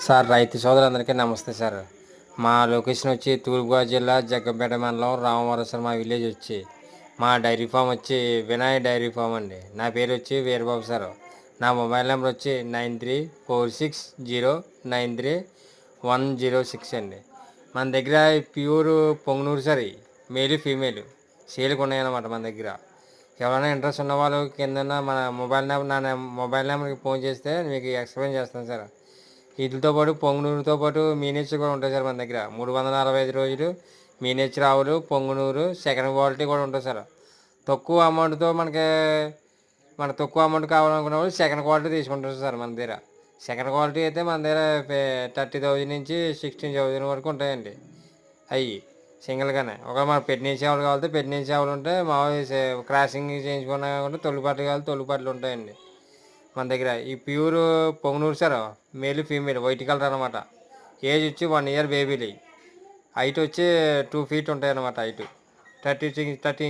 Sir రైతు సోదరులందరికీ నమస్తే సార్. మా లొకేషన్ వచ్చి తూర్పుగోదావరి జిల్లా జగ్గంపేట మండలం రామవరం సార్. మా విలేజ్ వచ్చి మా డైరీ ఫామ్ వచ్చి వినాయక డైరీ ఫామ్ అండి. నా పేరు వచ్చి వీరబాబు సార్. నా మొబైల్ నెంబర్ వచ్చి 9346093106 అండి. మన దగ్గర ప్యూర్ పొంగనూరు సార్, మేలు ఫీమేల్ సేల్కి ఉన్నాయన్నమాట మన దగ్గర. ఎవరైనా ఇంట్రెస్ట్ ఉన్న వాళ్ళు కింద మన మొబైల్ నెంబర్ మొబైల్ నెంబర్కి ఫోన్ చేస్తే మీకు ఎక్స్ప్లెయిన్ చేస్తాను సార్. వీటితో పాటు పొంగనూరుతో పాటు మీనేచర్ కూడా ఉంటాయి సార్ మన దగ్గర. 365 రోజులు మీనేచర్ ఆవులు పొంగనూరు సెకండ్ క్వాలిటీ కూడా ఉంటుంది సార్. తక్కువ అమౌంట్తో తక్కువ అమౌంట్ కావాలనుకున్న వాళ్ళు సెకండ్ క్వాలిటీ తీసుకుంటారు సార్ మన దగ్గర. సెకండ్ క్వాలిటీ అయితే మన దగ్గర 30,000 నుంచి 16,000 వరకు ఉంటాయండి. అవి సింగిల్గానే ఒక మన పెట్టిన చేపలు కావాలంటే పెట్టిన చేపలు ఉంటాయి. మామూలు క్రాసింగ్ చేయించుకున్నా కాకుండా తొలిపాట్లు కావాలి తొలిపాట్లు ఉంటాయండి మన దగ్గర. ఈ pure Punganur sir, male female white colour అనమాట. ఏజ్ వచ్చి 1 ఇయర్ బేబీలు. హైట్ వచ్చి 2 feet ఉంటాయి అన్నమాట. Height 30 inches